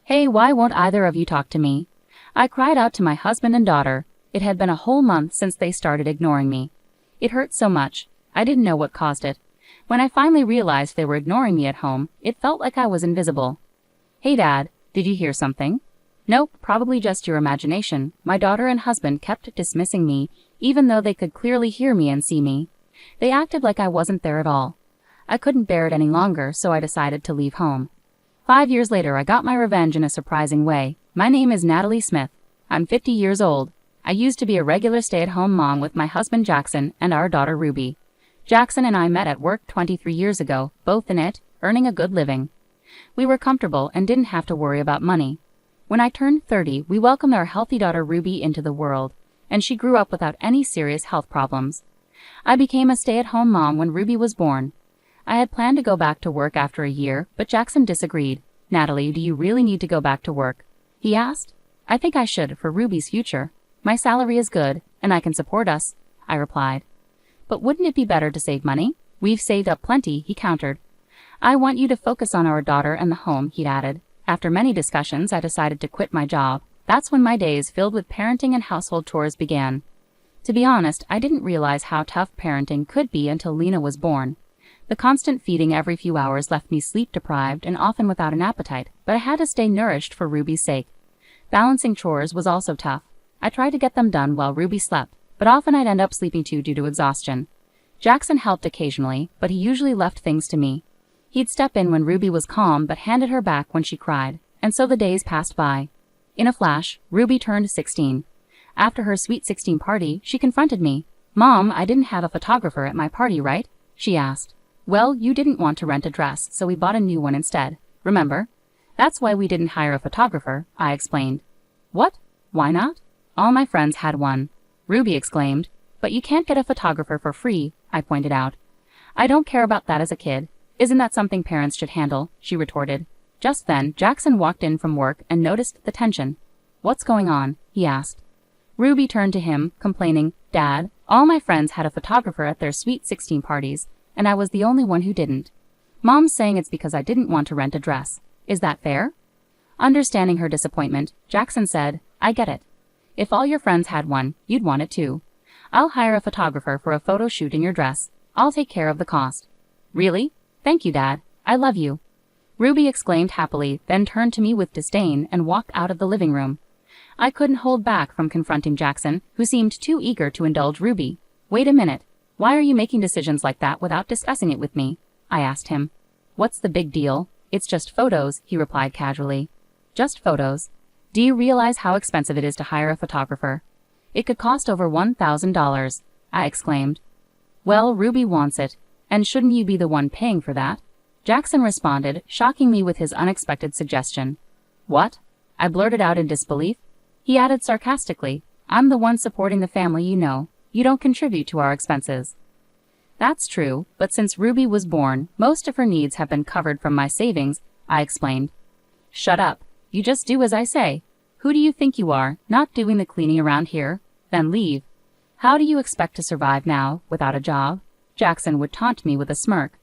Hey, why won't either of you talk to me? I cried out to my husband and daughter. It had been a whole month since they started ignoring me. It hurt so much. I didn't know what caused it. When I finally realized they were ignoring me at home, it felt like I was invisible. Hey Dad, did you hear something? Nope, probably just your imagination. My daughter and husband kept dismissing me, even though they could clearly hear me and see me. They acted like I wasn't there at all. I couldn't bear it any longer, so I decided to leave home. 5 years later, I got my revenge in a surprising way. My name is Natalie Smith. I'm 50 years old. I used to be a regular stay-at-home mom with my husband Jackson and our daughter Ruby. Jackson and I met at work 23 years ago, both in it, earning a good living. We were comfortable and didn't have to worry about money. When I turned 30, we welcomed our healthy daughter Ruby into the world, and she grew up without any serious health problems. I became a stay-at-home mom when Ruby was born. I had planned to go back to work after a year, but Jackson disagreed. Natalie, do you really need to go back to work? He asked. I think I should, for Ruby's future. My salary is good, and I can support us, I replied. But wouldn't it be better to save money? We've saved up plenty, he countered. I want you to focus on our daughter and the home, he added. After many discussions, I decided to quit my job. That's when my days filled with parenting and household chores began. To be honest, I didn't realize how tough parenting could be until Lena was born. The constant feeding every few hours left me sleep-deprived and often without an appetite, but I had to stay nourished for Ruby's sake. Balancing chores was also tough. I tried to get them done while Ruby slept, but often I'd end up sleeping too due to exhaustion. Jackson helped occasionally, but he usually left things to me. He'd step in when Ruby was calm but handed her back when she cried, and so the days passed by. In a flash, Ruby turned 16. After her Sweet 16 party, she confronted me. Mom, I didn't have a photographer at my party, right? She asked. Well, you didn't want to rent a dress, so we bought a new one instead. Remember? That's why we didn't hire a photographer, I explained. What? Why not? All my friends had one. Ruby exclaimed. But you can't get a photographer for free, I pointed out. I don't care about that as a kid. Isn't that something parents should handle? She retorted. Just then, Jackson walked in from work and noticed the tension. What's going on? He asked. Ruby turned to him, complaining, Dad, all my friends had a photographer at their Sweet 16 parties, and I was the only one who didn't. Mom's saying it's because I didn't want to rent a dress. Is that fair? Understanding her disappointment, Jackson said, I get it. If all your friends had one, you'd want it too. I'll hire a photographer for a photo shoot in your dress. I'll take care of the cost. Really? Thank you, Dad. I love you. Ruby exclaimed happily, then turned to me with disdain and walked out of the living room. I couldn't hold back from confronting Jackson, who seemed too eager to indulge Ruby. Wait a minute. Why are you making decisions like that without discussing it with me? I asked him. What's the big deal? It's just photos, he replied casually. Just photos. Do you realize how expensive it is to hire a photographer? It could cost over $1,000, I exclaimed. Well, Ruby wants it, and shouldn't you be the one paying for that? Jackson responded, shocking me with his unexpected suggestion. What? I blurted out in disbelief. He added sarcastically, I'm the one supporting the family, you know. You don't contribute to our expenses. That's true, but since Ruby was born, most of her needs have been covered from my savings, I explained. Shut up. You just do as I say. Who do you think you are, not doing the cleaning around here? Then leave. How do you expect to survive now, without a job? Jackson would taunt me with a smirk.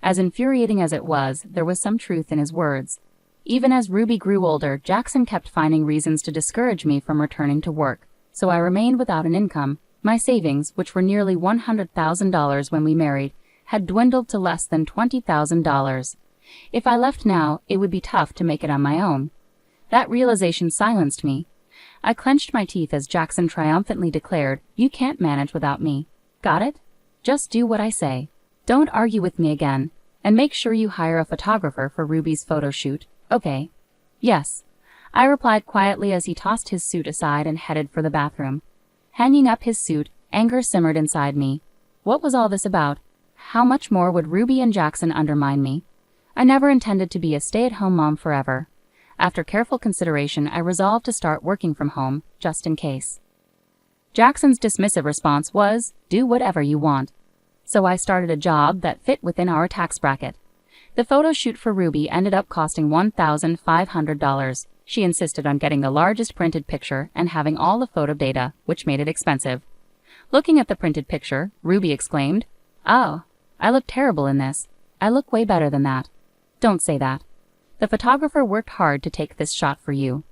As infuriating as it was, there was some truth in his words. Even as Ruby grew older, Jackson kept finding reasons to discourage me from returning to work, so I remained without an income. My savings, which were nearly $100,000 when we married, had dwindled to less than $20,000. If I left now, it would be tough to make it on my own. That realization silenced me. I clenched my teeth as Jackson triumphantly declared, You can't manage without me. Got it? Just do what I say. Don't argue with me again, and make sure you hire a photographer for Ruby's photo shoot, okay? Yes, I replied quietly as he tossed his suit aside and headed for the bathroom. Hanging up his suit, anger simmered inside me. What was all this about? How much more would Ruby and Jackson undermine me? I never intended to be a stay-at-home mom forever. After careful consideration, I resolved to start working from home, just in case. Jackson's dismissive response was, do whatever you want. So I started a job that fit within our tax bracket. The photo shoot for Ruby ended up costing $1,500. She insisted on getting the largest printed picture and having all the photo data, which made it expensive. Looking at the printed picture, Ruby exclaimed, Oh, I look terrible in this. I look way better than that. Don't say that. The photographer worked hard to take this shot for you.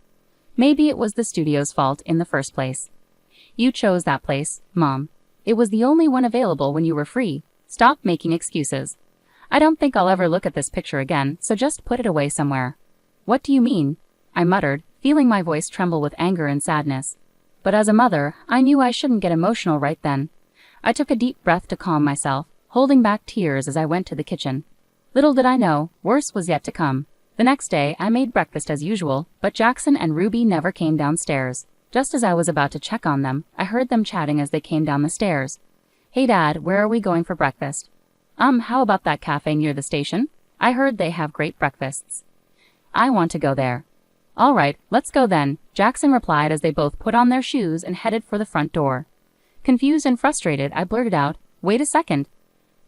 Maybe it was the studio's fault in the first place. You chose that place, Mom. It was the only one available when you were free. Stop making excuses. I don't think I'll ever look at this picture again, so just put it away somewhere. What do you mean? I muttered, feeling my voice tremble with anger and sadness. But as a mother, I knew I shouldn't get emotional right then. I took a deep breath to calm myself, holding back tears as I went to the kitchen. Little did I know, worse was yet to come. The next day, I made breakfast as usual, but Jackson and Ruby never came downstairs. Just as I was about to check on them, I heard them chatting as they came down the stairs. Hey Dad, where are we going for breakfast? How about that cafe near the station? I heard they have great breakfasts. I want to go there. All right, let's go then, Jackson replied as they both put on their shoes and headed for the front door. Confused and frustrated, I blurted out, wait a second.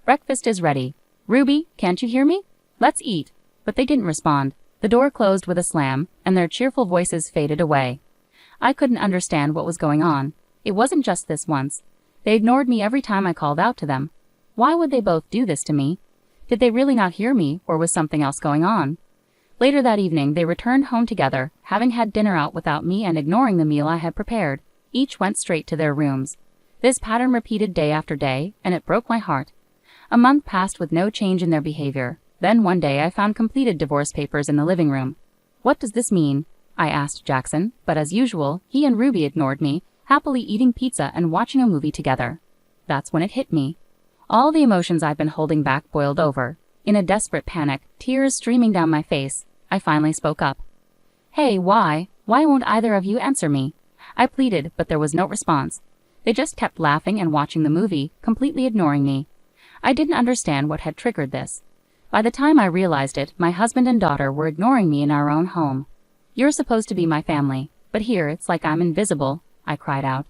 Breakfast is ready. Ruby, can't you hear me? Let's eat. But they didn't respond. The door closed with a slam, and their cheerful voices faded away. I couldn't understand what was going on. It wasn't just this once. They ignored me every time I called out to them. Why would they both do this to me? Did they really not hear me, or was something else going on? Later that evening, they returned home together, having had dinner out without me and ignoring the meal I had prepared. Each went straight to their rooms. This pattern repeated day after day, and it broke my heart. A month passed with no change in their behavior. Then one day I found completed divorce papers in the living room. What does this mean? I asked Jackson, but as usual, he and Ruby ignored me, happily eating pizza and watching a movie together. That's when it hit me. All the emotions I'd been holding back boiled over. In a desperate panic, tears streaming down my face, I finally spoke up. Hey, why won't either of you answer me? I pleaded, but there was no response. They just kept laughing and watching the movie, completely ignoring me. I didn't understand what had triggered this. By the time I realized it, my husband and daughter were ignoring me in our own home. You're supposed to be my family, but here it's like I'm invisible, I cried out.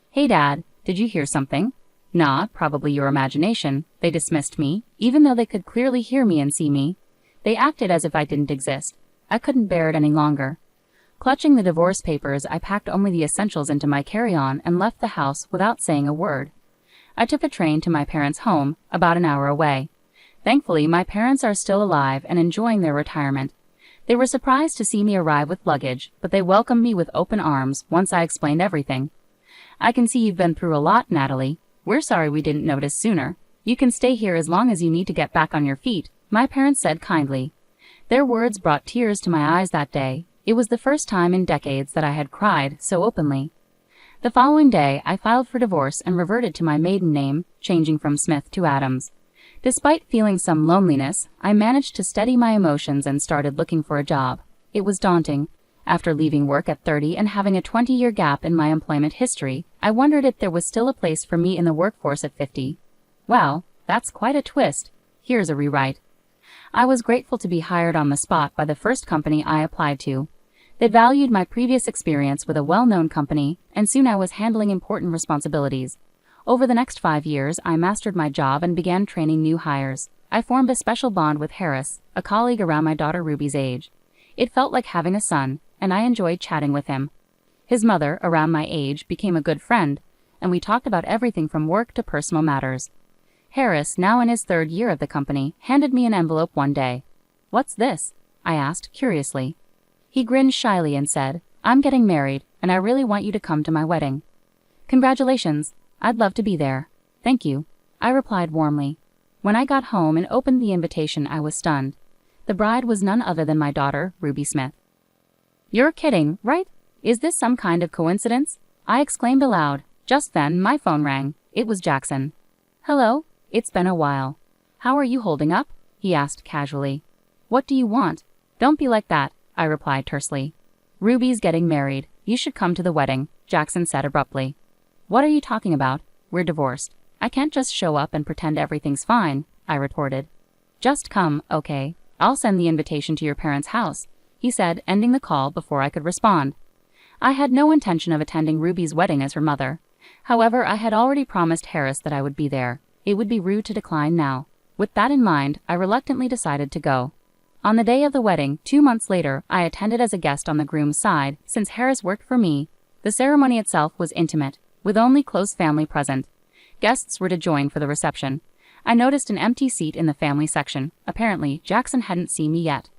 Hey Dad, did you hear something? Nah, probably your imagination. They dismissed me, even though they could clearly hear me and see me. They acted as if I didn't exist. I couldn't bear it any longer. Clutching the divorce papers, I packed only the essentials into my carry-on and left the house without saying a word. I took a train to my parents' home, about an hour away. Thankfully, my parents are still alive and enjoying their retirement. They were surprised to see me arrive with luggage, but they welcomed me with open arms once I explained everything. I can see you've been through a lot, Natalie. We're sorry we didn't notice sooner. You can stay here as long as you need to get back on your feet, my parents said kindly. Their words brought tears to my eyes that day. It was the first time in decades that I had cried so openly. The following day, I filed for divorce and reverted to my maiden name, changing from Smith to Adams. Despite feeling some loneliness, I managed to steady my emotions and started looking for a job. It was daunting. After leaving work at 30 and having a 20-year gap in my employment history, I wondered if there was still a place for me in the workforce at 50. Wow, that's quite a twist. Here's a rewrite. I was grateful to be hired on the spot by the first company I applied to. They valued my previous experience with a well-known company, and soon I was handling important responsibilities. Over the next 5 years, I mastered my job and began training new hires. I formed a special bond with Harris, a colleague around my daughter Ruby's age. It felt like having a son, and I enjoyed chatting with him. His mother, around my age, became a good friend, and we talked about everything from work to personal matters. Harris, now in his 3rd year of the company, handed me an envelope one day. What's this? I asked, curiously. He grinned shyly and said, I'm getting married, and I really want you to come to my wedding. Congratulations. I'd love to be there. Thank you, I replied warmly. When I got home and opened the invitation, I was stunned. The bride was none other than my daughter, Ruby Smith. You're kidding, right? Is this some kind of coincidence? I exclaimed aloud. Just then, my phone rang. It was Jackson. Hello, it's been a while. How are you holding up? He asked casually. What do you want? Don't be like that, I replied tersely. Ruby's getting married. You should come to the wedding, Jackson said abruptly. What are you talking about? We're divorced. I can't just show up and pretend everything's fine, I retorted. Just come, okay? I'll send the invitation to your parents' house, he said, ending the call before I could respond. I had no intention of attending Ruby's wedding as her mother. However, I had already promised Harris that I would be there. It would be rude to decline now. With that in mind, I reluctantly decided to go. On the day of the wedding, 2 months later, I attended as a guest on the groom's side, since Harris worked for me. The ceremony itself was intimate, with only close family present. Guests were to join for the reception. I noticed an empty seat in the family section. Apparently, Jackson hadn't seen me yet.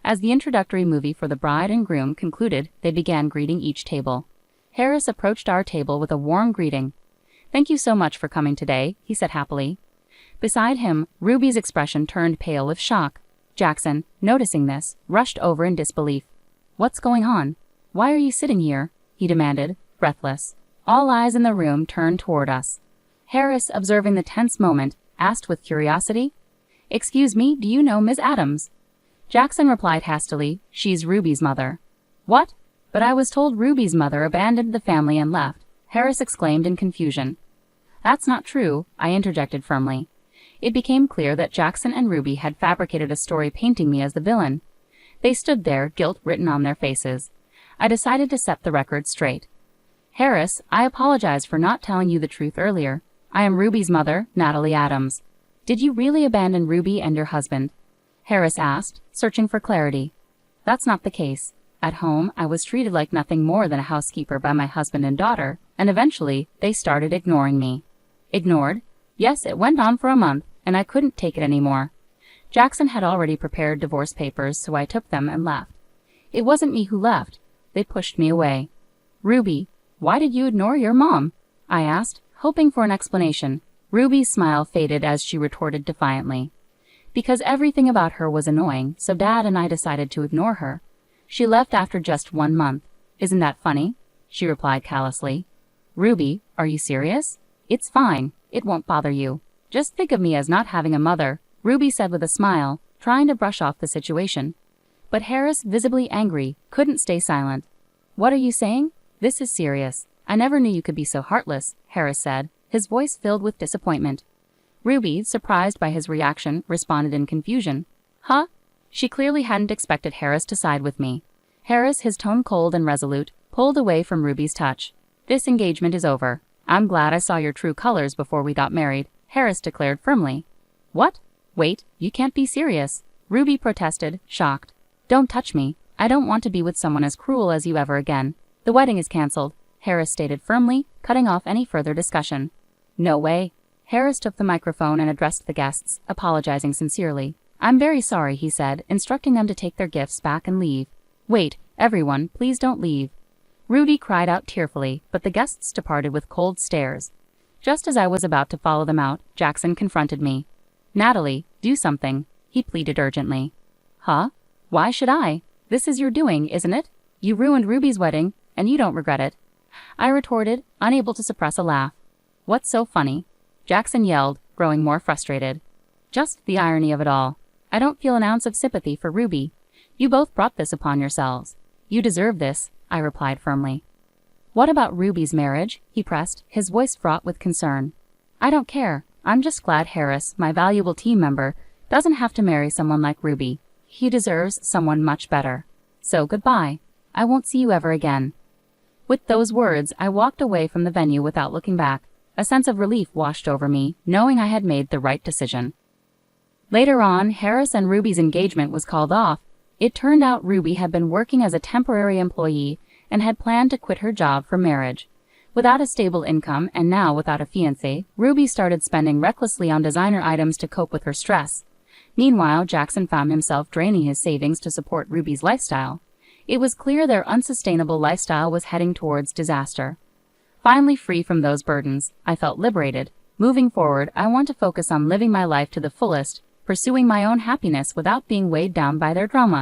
As the introductory movie for the bride and groom concluded, they began greeting each table. Harris approached our table with a warm greeting. "Thank you so much for coming today," he said happily. Beside him, Ruby's expression turned pale with shock. Jackson, noticing this, rushed over in disbelief. "What's going on? Why are you sitting here?" he demanded, breathless. All eyes in the room turned toward us. Harris, observing the tense moment, asked with curiosity, "Excuse me, do you know Ms. Adams?" Jackson replied hastily, "She's Ruby's mother." "What? But I was told Ruby's mother abandoned the family and left," Harris exclaimed in confusion. "That's not true," I interjected firmly. It became clear that Jackson and Ruby had fabricated a story painting me as the villain. They stood there, guilt written on their faces. I decided to set the record straight. "Harris, I apologize for not telling you the truth earlier. I am Ruby's mother, Natalie Adams." "Did you really abandon Ruby and your husband?" Harris asked, searching for clarity. "That's not the case. At home, I was treated like nothing more than a housekeeper by my husband and daughter, and eventually, they started ignoring me." "Ignored?" "Yes, it went on for a month, and I couldn't take it anymore." Jackson had already prepared divorce papers, so I took them and left. "It wasn't me who left. They pushed me away." "Ruby, why did you ignore your mom?" I asked, hoping for an explanation. Ruby's smile faded as she retorted defiantly. "Because everything about her was annoying, so Dad and I decided to ignore her. She left after just 1 month. Isn't that funny?" she replied callously. "Ruby, are you serious? It's fine. It won't bother you. Just think of me as not having a mother," Ruby said with a smile, trying to brush off the situation. But Harris, visibly angry, couldn't stay silent. "What are you saying? This is serious. I never knew you could be so heartless," Harris said, his voice filled with disappointment. Ruby, surprised by his reaction, responded in confusion. "Huh?" She clearly hadn't expected Harris to side with me. Harris, his tone cold and resolute, pulled away from Ruby's touch. "This engagement is over. I'm glad I saw your true colors before we got married," Harris declared firmly. "What? Wait, you can't be serious," Ruby protested, shocked. "Don't touch me. I don't want to be with someone as cruel as you ever again. The wedding is canceled," Harris stated firmly, cutting off any further discussion. "No way." Harris took the microphone and addressed the guests, apologizing sincerely. "I'm very sorry," he said, instructing them to take their gifts back and leave. "Wait, everyone, please don't leave." Ruby cried out tearfully, but the guests departed with cold stares. Just as I was about to follow them out, Jackson confronted me. "Natalie, do something," he pleaded urgently. "Huh? Why should I? This is your doing, isn't it? You ruined Ruby's wedding, and you don't regret it," I retorted, unable to suppress a laugh. "What's so funny?" Jackson yelled, growing more frustrated. "Just the irony of it all. I don't feel an ounce of sympathy for Ruby. You both brought this upon yourselves. You deserve this," I replied firmly. "What about Ruby's marriage?" he pressed, his voice fraught with concern. "I don't care. I'm just glad Harris, my valuable team member, doesn't have to marry someone like Ruby. He deserves someone much better. So goodbye. I won't see you ever again." With those words, I walked away from the venue without looking back. A sense of relief washed over me, knowing I had made the right decision. Later on, Harris and Ruby's engagement was called off. It turned out Ruby had been working as a temporary employee and had planned to quit her job for marriage. Without a stable income and now without a fiancé, Ruby started spending recklessly on designer items to cope with her stress. Meanwhile, Jackson found himself draining his savings to support Ruby's lifestyle. It was clear their unsustainable lifestyle was heading towards disaster. Finally free from those burdens, I felt liberated. Moving forward, I want to focus on living my life to the fullest, pursuing my own happiness without being weighed down by their drama.